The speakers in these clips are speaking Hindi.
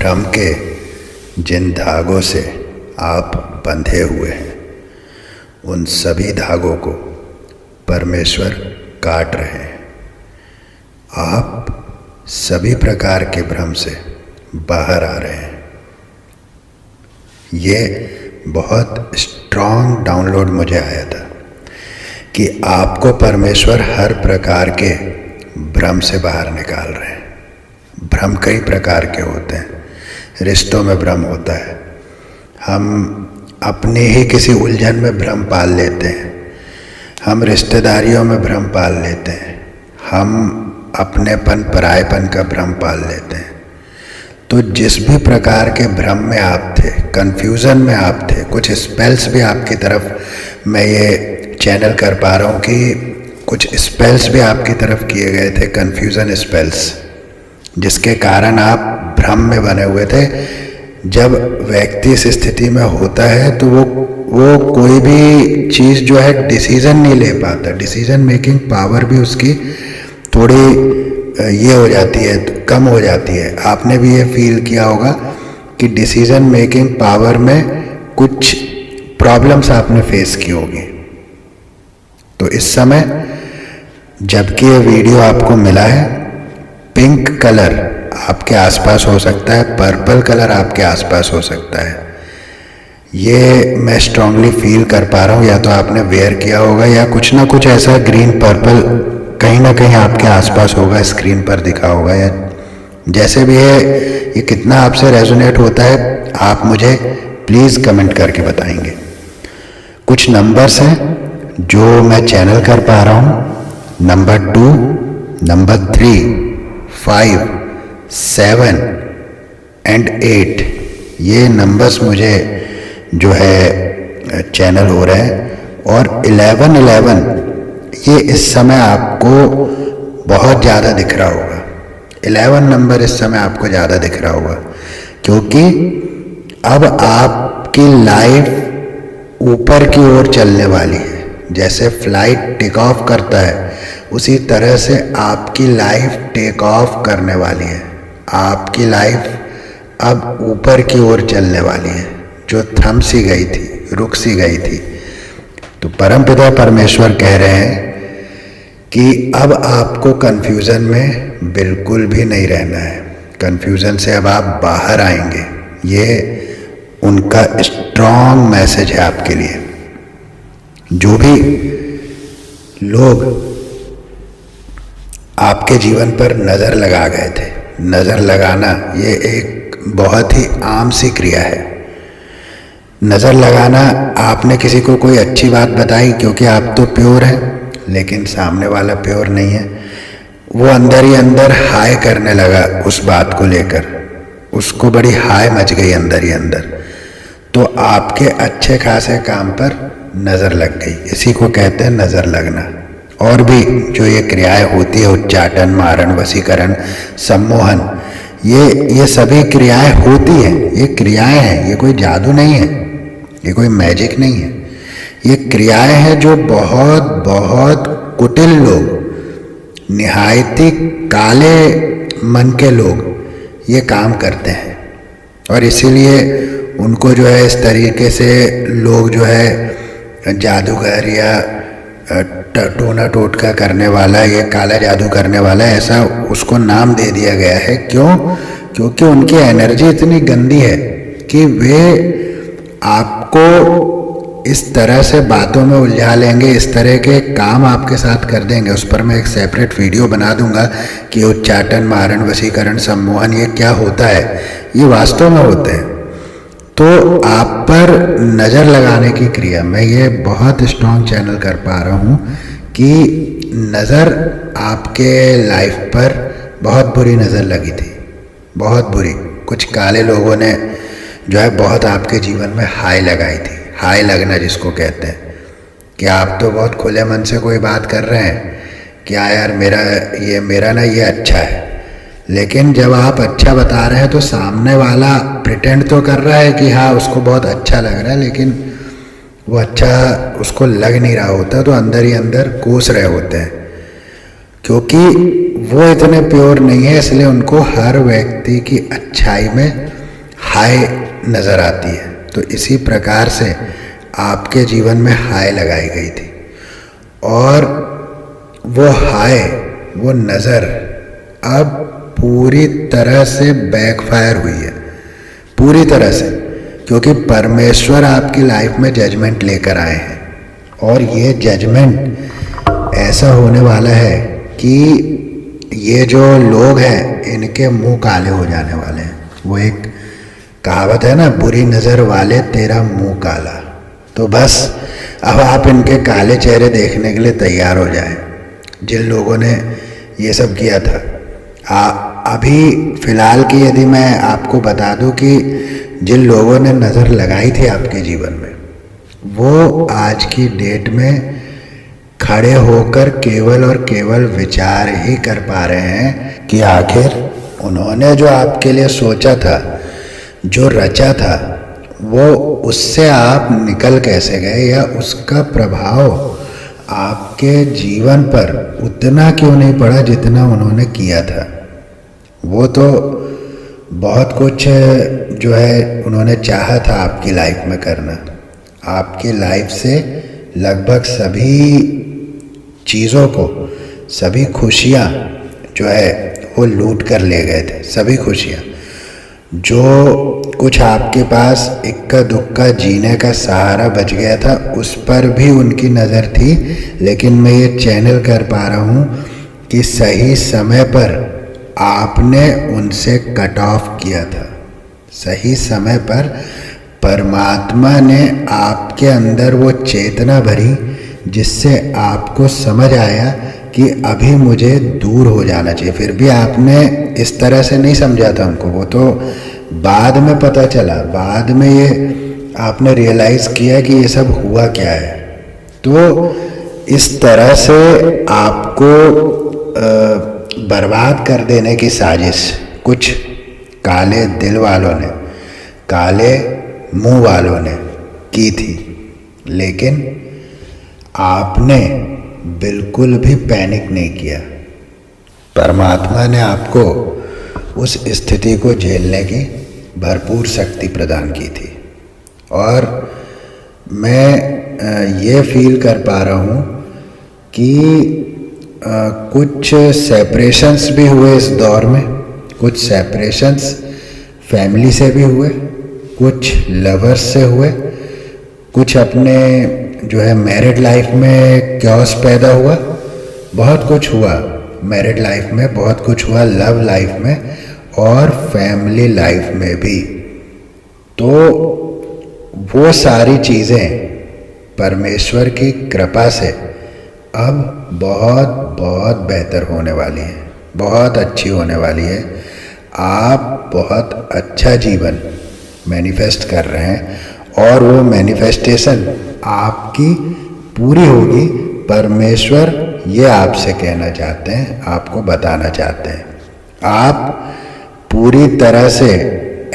भ्रम के जिन धागों से आप बंधे हुए हैं उन सभी धागों को परमेश्वर काट रहे हैं। आप सभी प्रकार के भ्रम से बाहर आ रहे हैं। ये बहुत स्ट्रॉन्ग डाउनलोड मुझे आया था कि आपको परमेश्वर हर प्रकार के भ्रम से बाहर निकाल रहे हैं। भ्रम कई प्रकार के होते हैं। रिश्तों में भ्रम होता है, हम अपने ही किसी उलझन में भ्रम पाल लेते हैं, हम रिश्तेदारियों में भ्रम पाल लेते हैं, हम अपनेपन परायेपन का भ्रम पाल लेते हैं। तो जिस भी प्रकार के भ्रम में आप थे, कन्फ्यूज़न में आप थे, कुछ स्पेल्स भी आपकी तरफ मैं ये चैनल कर पा रहा हूँ कि कुछ स्पेल्स भी आपकी तरफ किए गए थे, कन्फ्यूज़न स्पेल्स, जिसके कारण आप भ्रम में बने हुए थे। जब व्यक्ति इस स्थिति में होता है तो वो कोई भी चीज़ जो है डिसीज़न नहीं ले पाता। डिसीज़न मेकिंग पावर भी उसकी थोड़ी ये हो जाती है, कम हो जाती है। आपने भी ये फील किया होगा कि डिसीज़न मेकिंग पावर में कुछ प्रॉब्लम्स आपने फेस की होगी। तो इस समय जबकि ये वीडियो आपको मिला है, पिंक कलर आपके आसपास हो सकता है, पर्पल कलर आपके आसपास हो सकता है। ये मैं स्ट्रांगली फील कर पा रहा हूँ। या तो आपने वेयर किया होगा या कुछ ना कुछ ऐसा ग्रीन पर्पल कहीं ना कहीं आपके आसपास होगा, स्क्रीन पर दिखा होगा, या जैसे भी है। ये कितना आपसे रेजोनेट होता है आप मुझे प्लीज़ कमेंट करके बताएंगे। कुछ नंबर्स हैं जो मैं चैनल कर पा रहा हूँ, नंबर 2, नंबर 3, 5, 7 एंड 8। ये नंबर्स मुझे जो है चैनल हो रहे हैं। और 11 ये इस समय आपको बहुत ज़्यादा दिख रहा होगा। 11 नंबर इस समय आपको ज़्यादा दिख रहा होगा, क्योंकि अब आपकी लाइफ ऊपर की ओर चलने वाली है। जैसे फ्लाइट टेक ऑफ करता है, उसी तरह से आपकी लाइफ टेक ऑफ करने वाली है। आपकी लाइफ अब ऊपर की ओर चलने वाली है, जो थम सी गई थी, रुक सी गई थी। तो परमपिता परमेश्वर कह रहे हैं कि अब आपको कन्फ्यूज़न में बिल्कुल भी नहीं रहना है। कन्फ्यूज़न से अब आप बाहर आएंगे। ये उनका स्ट्रॉन्ग मैसेज है आपके लिए। जो भी लोग आपके जीवन पर नज़र लगा गए थे, नज़र लगाना ये एक बहुत ही आम सी क्रिया है। नज़र लगाना, आपने किसी को कोई अच्छी बात बताई, क्योंकि आप तो प्योर हैं, लेकिन सामने वाला प्योर नहीं है। वो अंदर ही अंदर हाय करने लगा उस बात को लेकर, उसको बड़ी हाय मच गई अंदर ही अंदर। तो आपके अच्छे खासे काम पर नज़र लग गई। इसी को कहते हैं नज़र लगना। और भी जो ये क्रियाएं होती है, उच्चाटन, मारण, वशीकरण, सम्मोहन, ये सभी क्रियाएं होती हैं। ये क्रियाएं हैं, ये कोई जादू नहीं है, ये कोई मैजिक नहीं है। ये क्रियाएं हैं जो बहुत बहुत कुटिल लोग, निहायती काले मन के लोग ये काम करते हैं। और इसीलिए उनको जो है इस तरीके से लोग जो है जादूगर या टोना टोटका करने वाला, ये काला जादू करने वाला, ऐसा उसको नाम दे दिया गया है। क्यों? क्योंकि उनकी एनर्जी इतनी गंदी है कि वे आपको इस तरह से बातों में उलझा लेंगे, इस तरह के काम आपके साथ कर देंगे। उस पर मैं एक सेपरेट वीडियो बना दूंगा कि उच्चाटन, मारण, वशीकरण, सम्मोहन ये क्या होता है, ये वास्तव में होते हैं। तो आप पर नज़र लगाने की क्रिया, मैं ये बहुत स्ट्रॉन्ग चैनल कर पा रहा हूँ कि नज़र आपके लाइफ पर बहुत बुरी नज़र लगी थी, बहुत बुरी। कुछ काले लोगों ने जो है बहुत आपके जीवन में हाय लगाई थी। हाय लगना जिसको कहते हैं कि आप तो बहुत खुले मन से कोई बात कर रहे हैं, क्या यार मेरा ना ये अच्छा है। लेकिन जब आप अच्छा बता रहे हैं तो सामने वाला प्रिटेंड तो कर रहा है कि हाँ उसको बहुत अच्छा लग रहा है, लेकिन वो अच्छा उसको लग नहीं रहा होता। तो अंदर ही अंदर कोस रहे होते हैं, क्योंकि वो इतने प्योर नहीं है, इसलिए उनको हर व्यक्ति की अच्छाई में हाय नज़र आती है। तो इसी प्रकार से आपके जीवन में हाय लगाई गई थी और वो हाय, वो नज़र अब पूरी तरह से बैकफायर हुई है, पूरी तरह से, क्योंकि परमेश्वर आपकी लाइफ में जजमेंट लेकर आए हैं और ये जजमेंट ऐसा होने वाला है कि ये जो लोग हैं इनके मुंह काले हो जाने वाले हैं। वो एक कहावत है ना, बुरी नज़र वाले तेरा मुंह काला। तो बस अब आप इनके काले चेहरे देखने के लिए तैयार हो जाएं, जिन लोगों ने ये सब किया था। अभी फ़िलहाल की यदि मैं आपको बता दूं कि जिन लोगों ने नज़र लगाई थी आपके जीवन में, वो आज की डेट में खड़े होकर केवल और केवल विचार ही कर पा रहे हैं कि आखिर उन्होंने जो आपके लिए सोचा था, जो रचा था, वो उससे आप निकल कैसे गए, या उसका प्रभाव आपके जीवन पर उतना क्यों नहीं पड़ा जितना उन्होंने किया था। वो तो बहुत कुछ जो है उन्होंने चाहा था आपकी लाइफ में करना, आपकी लाइफ से लगभग सभी चीज़ों को, सभी खुशियाँ जो है वो लूट कर ले गए थे। सभी खुशियाँ, जो कुछ आपके पास इक्का दुक्का जीने का सहारा बच गया था, उस पर भी उनकी नज़र थी। लेकिन मैं ये चैनल कर पा रहा हूँ कि सही समय पर आपने उनसे कट ऑफ किया था। सही समय पर परमात्मा ने आपके अंदर वो चेतना भरी जिससे आपको समझ आया कि अभी मुझे दूर हो जाना चाहिए। फिर भी आपने इस तरह से नहीं समझा था उनको, वो तो बाद में पता चला, बाद में ये आपने रियलाइज़ किया कि ये सब हुआ क्या है। तो इस तरह से आपको बर्बाद कर देने की साजिश कुछ काले दिल वालों ने, काले मुंह वालों ने की थी। लेकिन आपने बिल्कुल भी पैनिक नहीं किया। परमात्मा ने आपको उस स्थिति को झेलने की भरपूर शक्ति प्रदान की थी। और मैं ये फील कर पा रहा हूँ कि कुछ सेपरेशंस भी हुए इस दौर में। कुछ सेपरेशंस फैमिली से भी हुए, कुछ लवर्स से हुए, कुछ अपने जो है मैरिड लाइफ में क्योस पैदा हुआ। बहुत कुछ हुआ मैरिड लाइफ में, बहुत कुछ हुआ लव लाइफ में और फैमिली लाइफ में भी। तो वो सारी चीज़ें परमेश्वर की कृपा से अब बहुत बहुत बेहतर होने वाली है, बहुत अच्छी होने वाली है। आप बहुत अच्छा जीवन मैनिफेस्ट कर रहे हैं और वो मैनिफेस्टेशन आपकी पूरी होगी। परमेश्वर ये आपसे कहना चाहते हैं, आपको बताना चाहते हैं। आप पूरी तरह से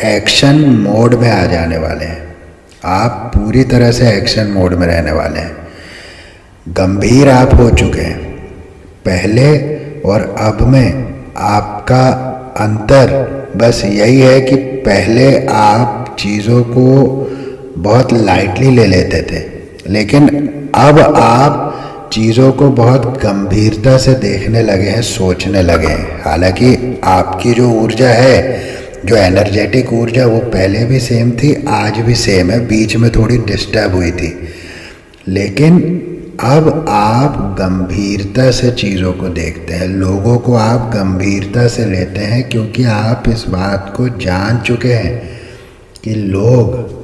एक्शन मोड में आ जाने वाले हैं। आप पूरी तरह से एक्शन मोड में रहने वाले हैं। गंभीर आप हो चुके हैं। पहले और अब में आपका अंतर बस यही है कि पहले आप चीज़ों को बहुत लाइटली ले लेते थे, लेकिन अब आप चीज़ों को बहुत गंभीरता से देखने लगे हैं, सोचने लगे हैं। हालांकि आपकी जो ऊर्जा है, जो एनर्जेटिक ऊर्जा, वो पहले भी सेम थी, आज भी सेम है, बीच में थोड़ी डिस्टर्ब हुई थी। लेकिन अब आप गंभीरता से चीज़ों को देखते हैं, लोगों को आप गंभीरता से लेते हैं, क्योंकि आप इस बात को जान चुके हैं कि लोग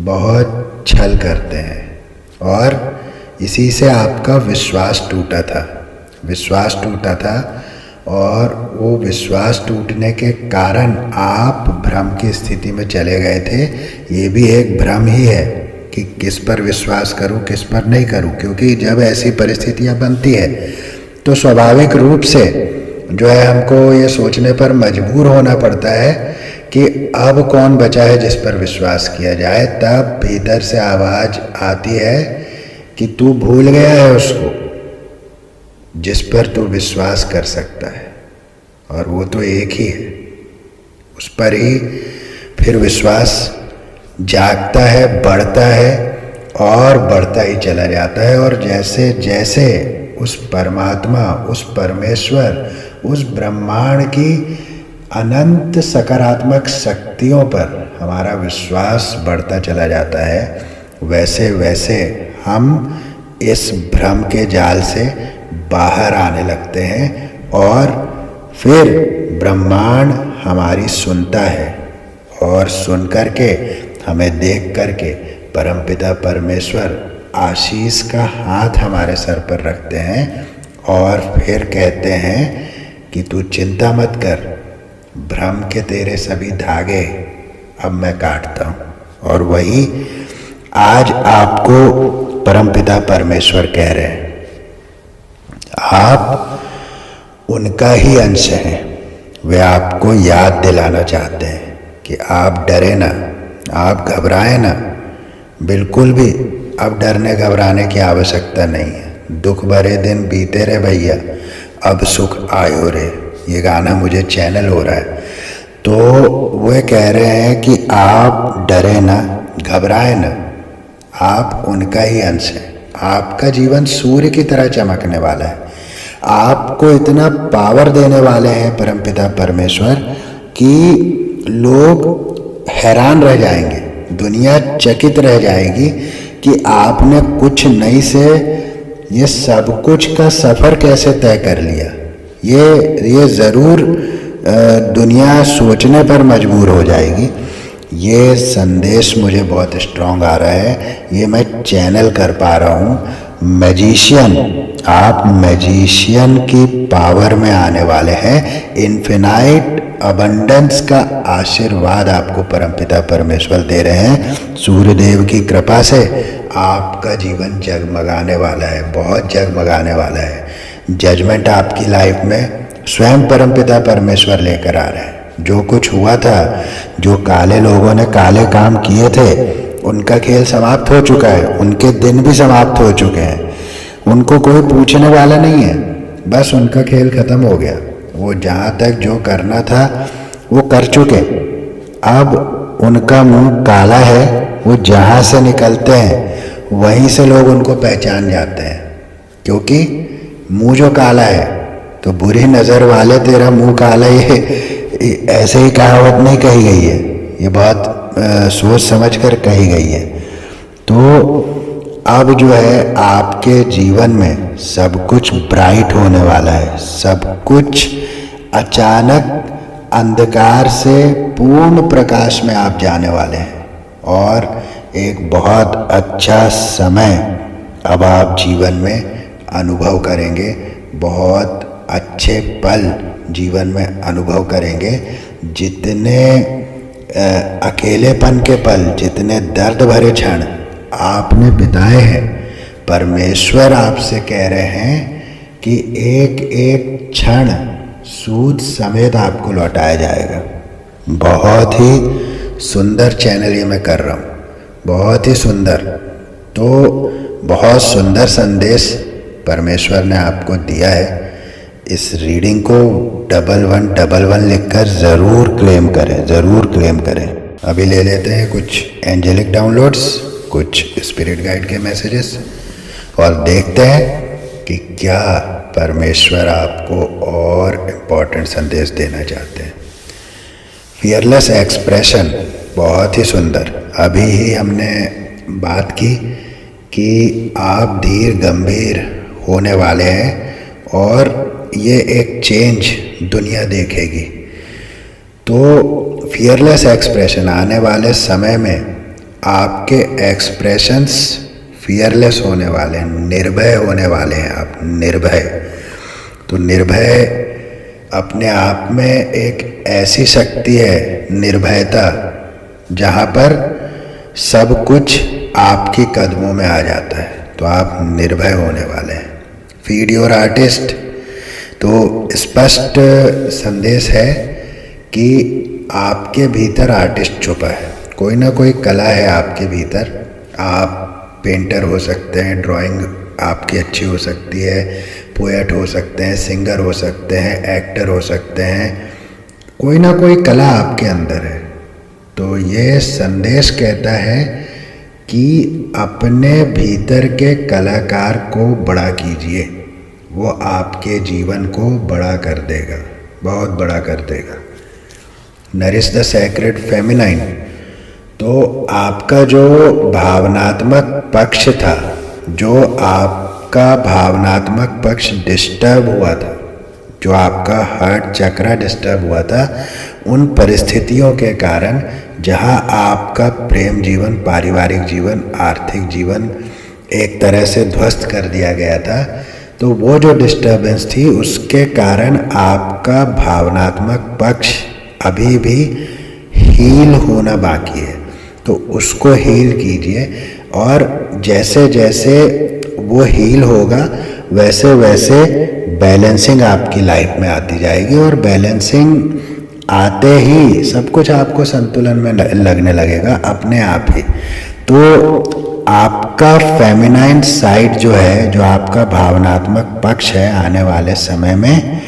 बहुत छल करते हैं। और इसी से आपका विश्वास टूटा था, विश्वास टूटा था। और वो विश्वास टूटने के कारण आप भ्रम की स्थिति में चले गए थे। ये भी एक भ्रम ही है कि किस पर विश्वास करूं, किस पर नहीं करूं, क्योंकि जब ऐसी परिस्थितियां बनती है तो स्वाभाविक रूप से जो है हमको ये सोचने पर मजबूर होना पड़ता है कि अब कौन बचा है जिस पर विश्वास किया जाए। तब भीतर से आवाज़ आती है कि तू भूल गया है उसको जिस पर तू विश्वास कर सकता है। और वो तो एक ही है। उस पर ही फिर विश्वास जागता है, बढ़ता है और बढ़ता ही चला जाता है। और जैसे जैसे उस परमात्मा, उस परमेश्वर, उस ब्रह्मांड की अनंत सकारात्मक शक्तियों पर हमारा विश्वास बढ़ता चला जाता है, वैसे वैसे हम इस भ्रम के जाल से बाहर आने लगते हैं और फिर ब्रह्मांड हमारी सुनता है और सुन करके, हमें देख करके परमपिता परमेश्वर आशीष का हाथ हमारे सर पर रखते हैं और फिर कहते हैं कि तू चिंता मत कर, भ्रम के तेरे सभी धागे अब मैं काटता हूँ। और वही आज आपको परमपिता परमेश्वर कह रहे हैं, आप उनका ही अंश हैं। वे आपको याद दिलाना चाहते हैं कि आप डरे ना, आप घबराएं ना, बिल्कुल भी अब डरने घबराने की आवश्यकता नहीं है। दुख भरे दिन बीते रहे भैया, अब सुख आयो रे, ये गाना मुझे चैनल हो रहा है। तो वे कह रहे हैं कि आप डरे ना, घबराए ना, आप उनका ही अंश हैं। आपका जीवन सूर्य की तरह चमकने वाला है। आपको इतना पावर देने वाले हैं परमपिता परमेश्वर कि लोग हैरान रह जाएंगे, दुनिया चकित रह जाएगी कि आपने कुछ नहीं से ये सब कुछ का सफ़र कैसे तय कर लिया। ये ज़रूर दुनिया सोचने पर मजबूर हो जाएगी। ये संदेश मुझे बहुत स्ट्रांग आ रहा है, ये मैं चैनल कर पा रहा हूँ। मैजिशियन, आप मैजिशियन की पावर में आने वाले हैं। इन्फिनाइट अबंडेंस का आशीर्वाद आपको परमपिता परमेश्वर दे रहे हैं। सूर्यदेव की कृपा से आपका जीवन जगमगाने वाला है, बहुत जगमगाने वाला है। जजमेंट आपकी लाइफ में स्वयं परमपिता परमेश्वर लेकर आ रहे हैं। जो कुछ हुआ था, जो काले लोगों ने काले काम किए थे, उनका खेल समाप्त हो चुका है, उनके दिन भी समाप्त हो चुके हैं। उनको कोई पूछने वाला नहीं है, बस उनका खेल खत्म हो गया। वो जहाँ तक जो करना था वो कर चुके। अब उनका मुंह काला है, वो जहाँ से निकलते हैं वहीं से लोग उनको पहचान जाते हैं, क्योंकि मुंह जो काला है तो बुरी नज़र वाले तेरा मुंह काला ही है, ऐसे ही कहावत नहीं कही गई है, ये बहुत सोच समझ कर कही गई है। तो अब जो है आपके जीवन में सब कुछ ब्राइट होने वाला है। सब कुछ अचानक अंधकार से पूर्ण प्रकाश में आप जाने वाले हैं और एक बहुत अच्छा समय अब आप जीवन में अनुभव करेंगे। बहुत अच्छे पल जीवन में अनुभव करेंगे। जितने अकेलेपन के पल, जितने दर्द भरे क्षण आपने बिताए हैं, परमेश्वर आपसे कह रहे हैं कि एक एक क्षण सूद समेत आपको लौटाया जाएगा। बहुत ही सुंदर चैनल ये मैं कर रहा हूँ, बहुत ही सुंदर। तो बहुत सुंदर संदेश परमेश्वर ने आपको दिया है। इस रीडिंग को 1111 लिखकर ज़रूर क्लेम करें, ज़रूर क्लेम करें। अभी ले लेते हैं कुछ एंजेलिक डाउनलोड्स, कुछ स्पिरिट गाइड के मैसेजेस और देखते हैं कि क्या परमेश्वर आपको और इम्पोर्टेंट संदेश देना चाहते हैं। फियरलेस एक्सप्रेशन, बहुत ही सुंदर। अभी ही हमने बात की कि आप धीर गंभीर होने वाले हैं और ये एक चेंज दुनिया देखेगी। तो फियरलेस एक्सप्रेशन, आने वाले समय में आपके एक्सप्रेशंस फियरलेस होने वाले हैं, निर्भय होने वाले हैं आप, निर्भय। तो निर्भय अपने आप में एक ऐसी शक्ति है, निर्भयता, जहाँ पर सब कुछ आपके कदमों में आ जाता है। तो आप निर्भय होने वाले हैं। फीड योर आर्टिस्ट, तो स्पष्ट संदेश है कि आपके भीतर आर्टिस्ट छुपा है। कोई ना कोई कला है आपके भीतर। आप पेंटर हो सकते हैं, ड्राइंग आपकी अच्छी हो सकती है, पोएट हो सकते हैं, सिंगर हो सकते हैं, एक्टर हो सकते हैं, कोई ना कोई कला आपके अंदर है। तो ये संदेश कहता है कि अपने भीतर के कलाकार को बड़ा कीजिए, वो आपके जीवन को बड़ा कर देगा, बहुत बड़ा कर देगा। Nourish the sacred feminine. तो आपका जो भावनात्मक पक्ष था, जो आपका भावनात्मक पक्ष डिस्टर्ब हुआ था, जो आपका हार्ट चक्रा डिस्टर्ब हुआ था, उन परिस्थितियों के कारण जहां आपका प्रेम जीवन, पारिवारिक जीवन, आर्थिक जीवन एक तरह से ध्वस्त कर दिया गया था, तो वो जो डिस्टर्बेंस थी उसके कारण आपका भावनात्मक पक्ष अभी भी हील होना बाकी है। तो उसको हील कीजिए, और जैसे जैसे वो हील होगा वैसे वैसे बैलेंसिंग आपकी लाइफ में आती जाएगी, और बैलेंसिंग आते ही सब कुछ आपको संतुलन में लगने लगेगा अपने आप ही। तो आपका फेमिनाइन साइड जो है, जो आपका भावनात्मक पक्ष है, आने वाले समय में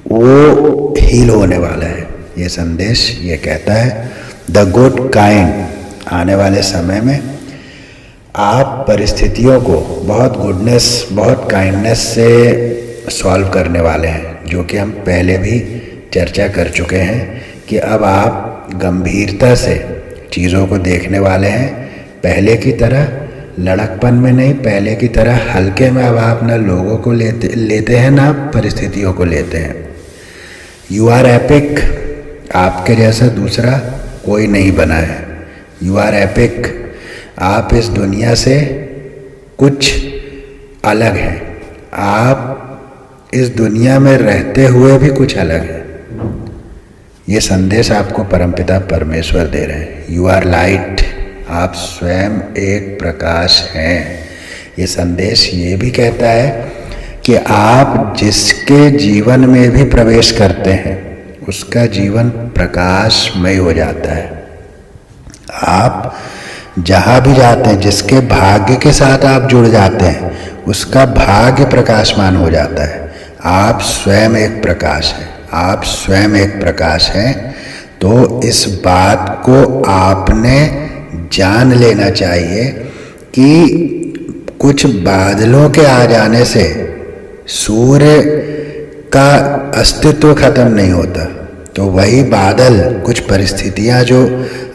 वो हील होने वाला है। ये संदेश ये कहता है द गुड काइंड। आने वाले समय में आप परिस्थितियों को बहुत गुडनेस, बहुत काइंडनेस से सॉल्व करने वाले हैं, जो कि हम पहले भी चर्चा कर चुके हैं कि अब आप गंभीरता से चीज़ों को देखने वाले हैं। पहले की तरह लड़कपन में नहीं, पहले की तरह हल्के में अब आप ना लोगों को लेते हैं, ना परिस्थितियों को लेते हैं। You are epic. आपके जैसा दूसरा कोई नहीं बना है। You are epic. आप इस दुनिया से कुछ अलग हैं। आप इस दुनिया में रहते हुए भी कुछ अलग हैं। ये संदेश आपको परमपिता परमेश्वर दे रहे हैं। You are light. आप स्वयं एक प्रकाश हैं। ये संदेश ये भी कहता है कि आप जिसके जीवन में भी प्रवेश करते हैं उसका जीवन प्रकाशमय हो जाता है। आप जहाँ भी जाते हैं, जिसके भाग्य के साथ आप जुड़ जाते हैं उसका भाग्य प्रकाशमान हो जाता है। आप स्वयं एक प्रकाश हैं। आप स्वयं एक प्रकाश हैं। तो इस बात को आपने जान लेना चाहिए कि कुछ बादलों के आ जाने से सूर्य का अस्तित्व खत्म नहीं होता। तो वही बादल, कुछ परिस्थितियां जो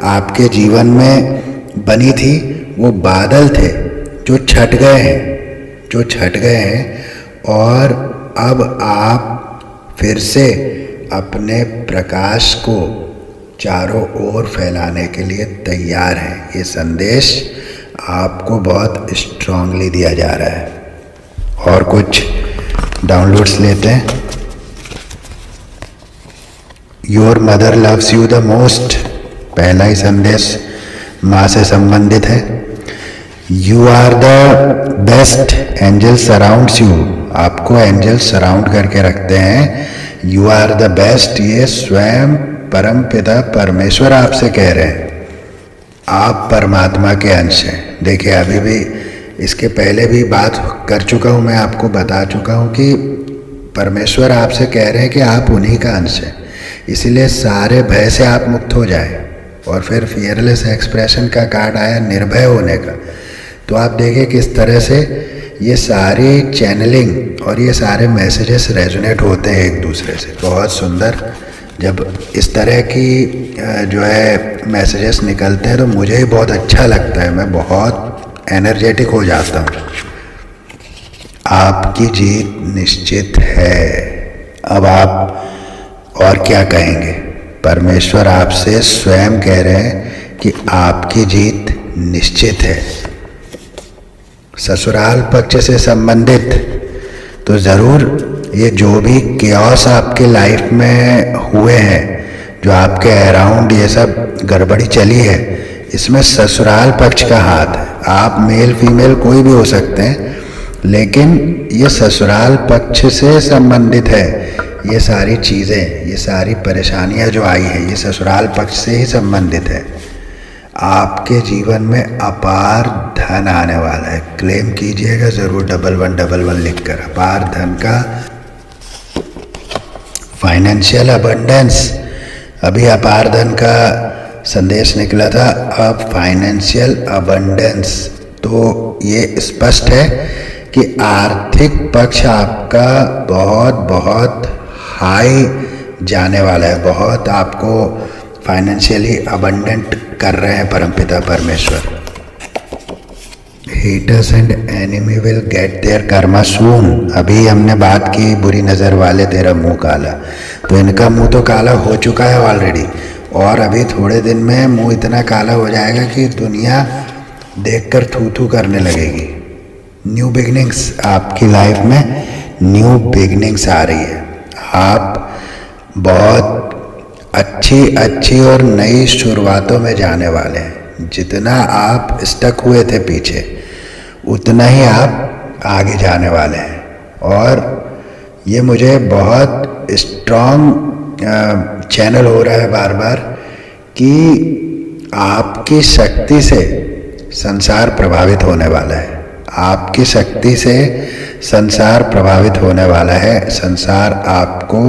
आपके जीवन में बनी थी, वो बादल थे जो छट गए हैं, जो छट गए हैं, और अब आप फिर से अपने प्रकाश को चारों ओर फैलाने के लिए तैयार हैं। ये संदेश आपको बहुत स्ट्रांगली दिया जा रहा है। और कुछ डाउनलोड्स लेते हैं। Your mother loves you the most. पहला ही संदेश माँ से संबंधित है। You are the best. Angel surrounds you. आपको एंजल सराउंड करके रखते हैं। You are the best. ये स्वयं परम पिता परमेश्वर आपसे कह रहे हैं। आप परमात्मा के अंश हैं। देखिए, अभी भी इसके पहले भी बात कर चुका हूँ, मैं आपको बता चुका हूँ कि परमेश्वर आपसे कह रहे हैं कि आप उन्हीं का अंश हैं। इसलिए सारे भय से आप मुक्त हो जाए। और फिर फियरलेस एक्सप्रेशन का कार्ड आया, निर्भय होने का। तो आप देखिए किस तरह से ये सारी चैनलिंग और ये सारे मैसेजेस रेजोनेट होते हैं एक दूसरे से। बहुत सुंदर। जब इस तरह की जो है मैसेजेस निकलते हैं तो मुझे ही बहुत अच्छा लगता है। मैं बहुत एनर्जेटिक हो जाता हूँ। आपकी जीत निश्चित है। अब आप और क्या कहेंगे? परमेश्वर आपसे स्वयं कह रहे हैं कि आपकी जीत निश्चित है। ससुराल पक्ष से संबंधित तो ज़रूर ये जो भी केओस आपके लाइफ में हुए हैं, जो आपके अराउंड ये सब गड़बड़ी चली है, इसमें ससुराल पक्ष का हाथ है। आप मेल फीमेल कोई भी हो सकते हैं, लेकिन ये ससुराल पक्ष से संबंधित है। ये सारी चीज़ें, ये सारी परेशानियां जो आई हैं, ये ससुराल पक्ष से ही संबंधित है। आपके जीवन में अपार धन आने वाला है। क्लेम कीजिएगा ज़रूर, 1111 लिखकर। अपार धन का, फाइनेंशियल अबंडेंस। अभी अपार धन का संदेश निकला था, अब फाइनेंशियल अबंडेंस। तो ये स्पष्ट है कि आर्थिक पक्ष आपका बहुत बहुत हाई जाने वाला है। बहुत आपको फाइनेंशियली अबंडेंट कर रहे हैं परमपिता परमेश्वर। Haters and enemy will get their karma soon. अभी हमने बात की बुरी नज़र वाले तेरा मुंह काला, तो इनका मुंह तो काला हो चुका है ऑलरेडी, और अभी थोड़े दिन में मुंह इतना काला हो जाएगा कि दुनिया देखकर थू थू करने लगेगी। न्यू बिगनिंग्स आपकी लाइफ में, न्यू बिगनिंग्स आ रही है। आप बहुत अच्छी और नई शुरुआतों में जाने वाले हैं। जितना आप स्टक हुए थे पीछे, उतना ही आप आगे जाने वाले हैं। और ये मुझे बहुत स्ट्रॉन्ग चैनल हो रहा है बार बार कि आपकी शक्ति से संसार प्रभावित होने वाला है। आपकी शक्ति से संसार प्रभावित होने वाला है। संसार आपको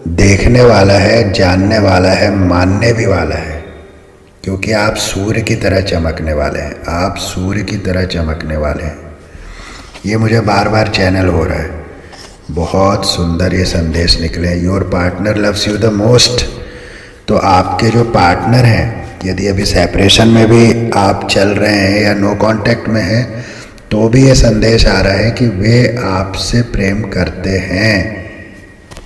देखने वाला है, जानने वाला है, मानने भी वाला है, क्योंकि आप सूर्य की तरह चमकने वाले हैं। आप सूर्य की तरह चमकने वाले हैं। ये मुझे बार बार चैनल हो रहा है। बहुत सुंदर ये संदेश निकले। Your partner loves you the most. तो आपके जो पार्टनर हैं, यदि अभी सेपरेशन में भी आप चल रहे हैं या नो कांटेक्ट में हैं, तो भी ये संदेश आ रहा है कि वे आपसे प्रेम करते हैं।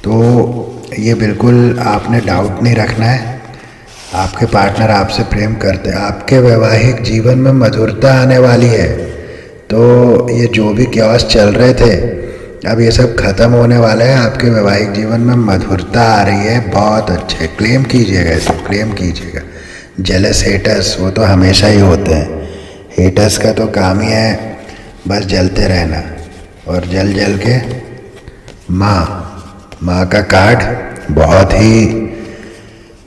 तो ये बिल्कुल आपने डाउट नहीं रखना है। आपके पार्टनर आपसे प्रेम करते हैं। आपके वैवाहिक जीवन में मधुरता आने वाली है। तो ये जो भी क्यास चल रहे थे, अब ये सब खत्म होने वाला है। आपके वैवाहिक जीवन में मधुरता आ रही है। बहुत अच्छे, क्लेम कीजिएगा इसे, क्लेम कीजिएगा। जेलस हेटर्स, वो तो हमेशा ही होते हैं। हेटर्स का तो काम ही है बस जलते रहना, और जल जल के माँ का कार्ड बहुत ही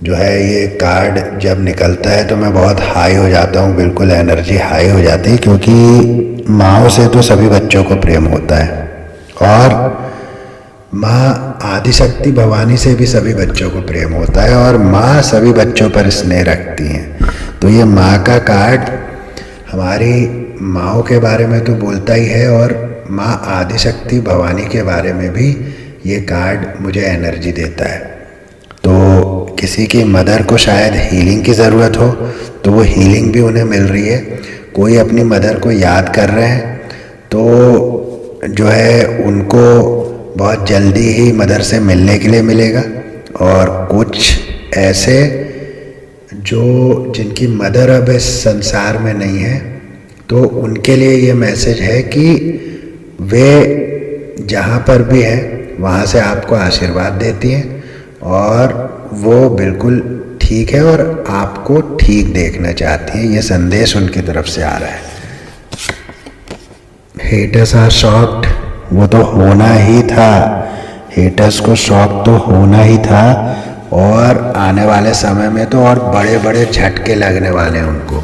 जो है, ये कार्ड जब निकलता है तो मैं बहुत हाई हो जाता हूँ, बिल्कुल एनर्जी हाई हो जाती है, क्योंकि माँओं से तो सभी बच्चों को प्रेम होता है, और माँ आदिशक्ति भवानी से भी सभी बच्चों को प्रेम होता है, और माँ सभी बच्चों पर स्नेह रखती हैं। तो ये माँ का कार्ड हमारी माँओं के बारे में तो बोलता ही है, और माँ आदिशक्ति भवानी के बारे में भी ये कार्ड मुझे एनर्जी देता है। तो किसी की मदर को शायद हीलिंग की ज़रूरत हो, तो वो हीलिंग भी उन्हें मिल रही है। कोई अपनी मदर को याद कर रहे हैं, तो जो है उनको बहुत जल्दी ही मदर से मिलने के लिए मिलेगा। और कुछ ऐसे जो जिनकी मदर अब इस संसार में नहीं है, तो उनके लिए ये मैसेज है कि वे जहाँ पर भी हैं वहाँ से आपको आशीर्वाद देती हैं, और वो बिल्कुल ठीक है और आपको ठीक देखना चाहती है। ये संदेश उनकी तरफ से आ रहा है। हेटर्स आर शॉक्ड, वो तो होना ही था। हेटर्स को शॉक तो होना ही था, और आने वाले समय में तो और बड़े बड़े झटके लगने वाले हैं उनको।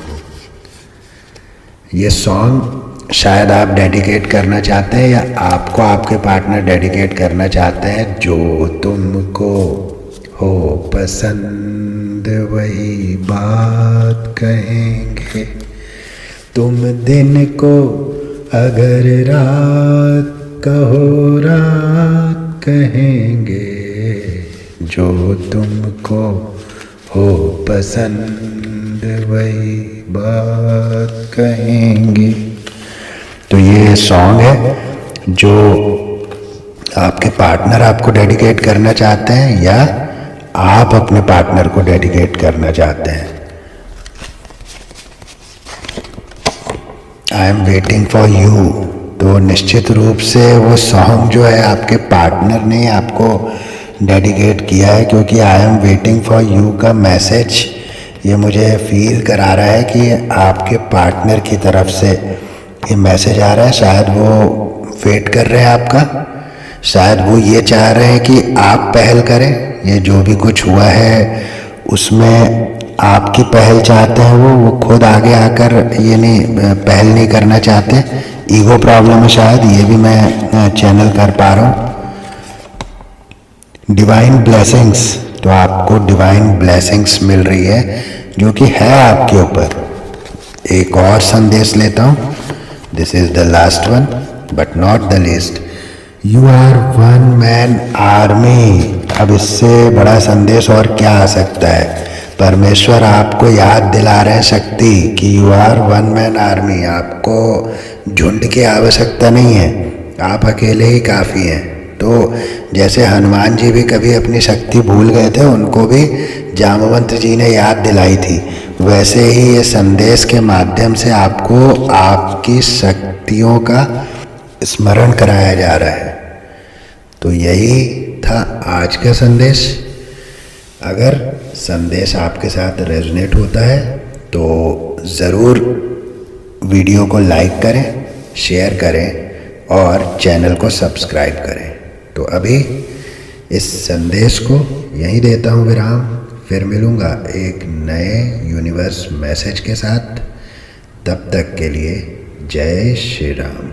ये सॉन्ग शायद आप डेडिकेट करना चाहते हैं, या आपको आपके पार्टनर डेडिकेट करना चाहते हैं। जो तुमको हो पसंद वही बात कहेंगे, तुम दिन को अगर रात कहो रात कहेंगे, जो तुमको हो पसंद वही बात कहेंगे। तो ये सॉन्ग है जो आपके पार्टनर आपको डेडिकेट करना चाहते हैं, या आप अपने पार्टनर को डेडिकेट करना चाहते हैं। I am waiting for you. तो निश्चित रूप से वो सॉन्ग जो है आपके पार्टनर ने आपको डेडिकेट किया है, क्योंकि I am waiting for you का मैसेज ये मुझे फील करा रहा है कि आपके पार्टनर की तरफ से ये मैसेज आ रहा है। शायद वो वेट कर रहे हैं आपका, शायद वो ये चाह रहे हैं कि आप पहल करें। ये जो भी कुछ हुआ है उसमें आपकी पहल चाहते हैं वो खुद आगे आकर ये नहीं पहल नहीं करना चाहते। ईगो प्रॉब्लम है शायद, ये भी मैं चैनल कर पा रहा हूँ। डिवाइन ब्लेसिंग्स, तो आपको डिवाइन ब्लेसिंग्स मिल रही है जो कि है आपके ऊपर। एक और संदेश लेता हूँ, this is the last one but not the least. You are one man army. अब इससे बड़ा संदेश और क्या आ सकता है। परमेश्वर आपको याद दिला रहे हैं शक्ति कि you are one man army. आपको झुंड की आवश्यकता नहीं है, आप अकेले ही काफ़ी हैं। तो जैसे हनुमान जी भी कभी अपनी शक्ति भूल गए थे, उनको भी जामवंत जी ने याद दिलाई थी, वैसे ही ये संदेश के माध्यम से आपको आपकी शक्तियों का स्मरण कराया जा रहा है। तो यही था आज का संदेश। अगर संदेश आपके साथ रेजोनेट होता है तो ज़रूर वीडियो को लाइक करें, शेयर करें और चैनल को सब्सक्राइब करें। तो अभी इस संदेश को यहीं देता हूँ विराम, फिर मिलूँगा एक नए यूनिवर्स मैसेज के साथ। तब तक के लिए जय श्री राम।